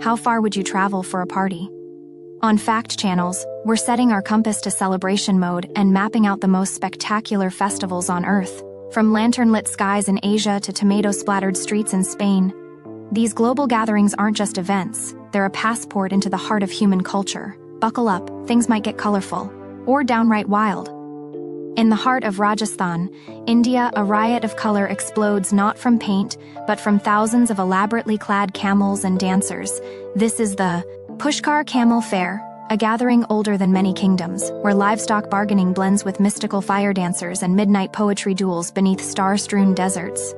How far would you travel for a party? On Fact Channels, we're setting our compass to celebration mode and mapping out the most spectacular festivals on Earth, from lantern-lit skies in Asia to tomato-splattered streets in Spain. These global gatherings aren't just events, they're a passport into the heart of human culture. Buckle up, things might get colorful, or downright wild. In the heart of Rajasthan, India, a riot of color explodes not from paint, but from thousands of elaborately clad camels and dancers. This is the Pushkar Camel Fair, a gathering older than many kingdoms, where livestock bargaining blends with mystical fire dancers and midnight poetry duels beneath star-strewn deserts.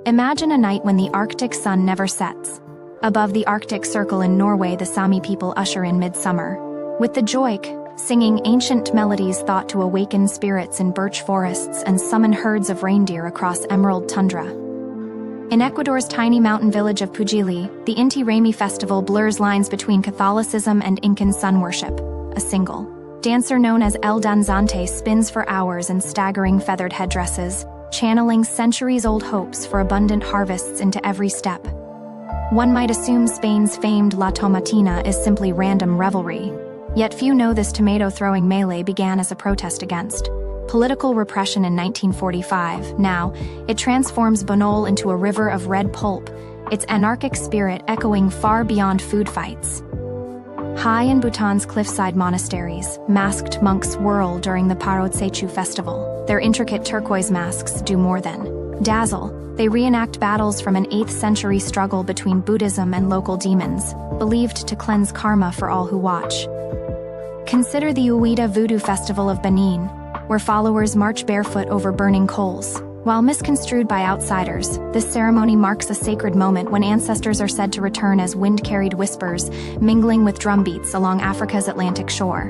Imagine a night when the Arctic sun never sets. Above the Arctic Circle in Norway, the Sami people usher in midsummer, with the joik, singing ancient melodies thought to awaken spirits in birch forests and summon herds of reindeer across emerald tundra. In Ecuador's tiny mountain village of Pujili, the Inti Raymi festival blurs lines between Catholicism and Incan sun worship. A single dancer known as El Danzante spins for hours in staggering feathered headdresses, channeling centuries-old hopes for abundant harvests into every step. One might assume Spain's famed La Tomatina is simply random revelry. Yet few know this tomato-throwing melee began as a protest against political repression in 1945. Now, it transforms Bonol into a river of red pulp, its anarchic spirit echoing far beyond food fights. High in Bhutan's cliffside monasteries, masked monks whirl during the Parotsechu festival. Their intricate turquoise masks do more than dazzle. They reenact battles from an 8th century struggle between Buddhism and local demons, believed to cleanse karma for all who watch. Consider the Uwida Voodoo Festival of Benin, where followers march barefoot over burning coals. While misconstrued by outsiders, this ceremony marks a sacred moment when ancestors are said to return as wind-carried whispers, mingling with drumbeats along Africa's Atlantic shore.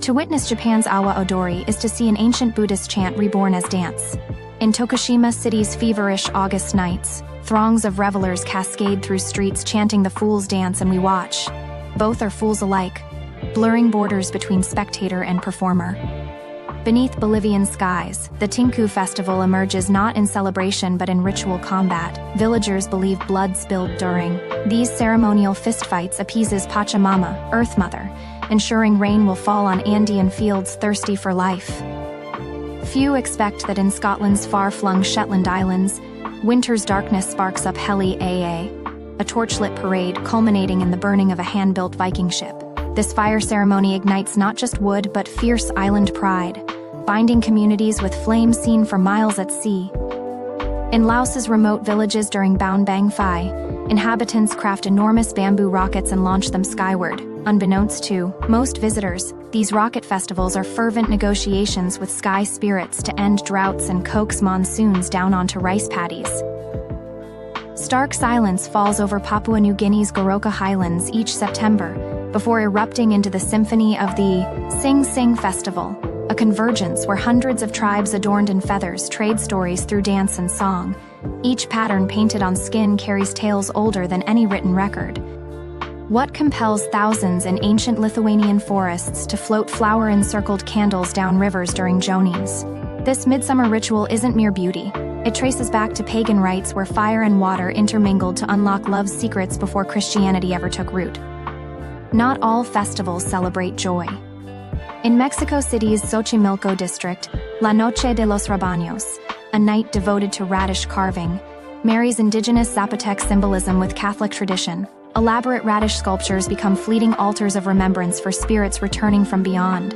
To witness Japan's Awa Odori is to see an ancient Buddhist chant reborn as dance. In Tokushima City's feverish August nights, throngs of revelers cascade through streets chanting the Fool's Dance, and we watch. Both are fools alike, blurring borders between spectator and performer. Beneath Bolivian skies, the Tinku festival emerges not in celebration but in ritual combat. Villagers believe blood spilled during these ceremonial fistfights appeases Pachamama, Earth Mother, ensuring rain will fall on Andean fields thirsty for life. Few expect that in Scotland's far-flung Shetland Islands, winter's darkness sparks up Heli AA, a torchlit parade culminating in the burning of a hand-built Viking ship. This fire ceremony ignites not just wood but fierce island pride, binding communities with flames seen for miles at sea. In Laos's remote villages during Baun Bang Phai, inhabitants craft enormous bamboo rockets and launch them skyward. Unbeknownst to most visitors, these rocket festivals are fervent negotiations with sky spirits to end droughts and coax monsoons down onto rice paddies. Stark silence falls over Papua New Guinea's Goroka Highlands each September, before erupting into the symphony of the Sing Sing Festival, a convergence where hundreds of tribes adorned in feathers trade stories through dance and song. Each pattern painted on skin carries tales older than any written record. What compels thousands in ancient Lithuanian forests to float flower-encircled candles down rivers during Jonis? This midsummer ritual isn't mere beauty. It traces back to pagan rites where fire and water intermingled to unlock love's secrets before Christianity ever took root. Not all festivals celebrate joy. In Mexico City's Xochimilco district, La Noche de los Rebaños, a night devoted to radish carving, marries indigenous Zapotec symbolism with Catholic tradition. Elaborate radish sculptures become fleeting altars of remembrance for spirits returning from beyond.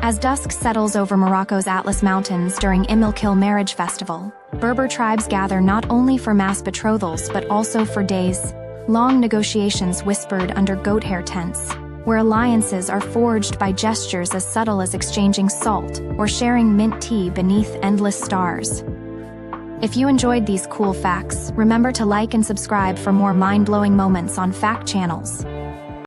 As dusk settles over Morocco's Atlas Mountains during Imilkil Marriage Festival, Berber tribes gather not only for mass betrothals but also for days-long negotiations whispered under goat hair tents, where alliances are forged by gestures as subtle as exchanging salt or sharing mint tea beneath endless stars. If you enjoyed these cool facts, remember to like and subscribe for more mind-blowing moments on Fact Channels.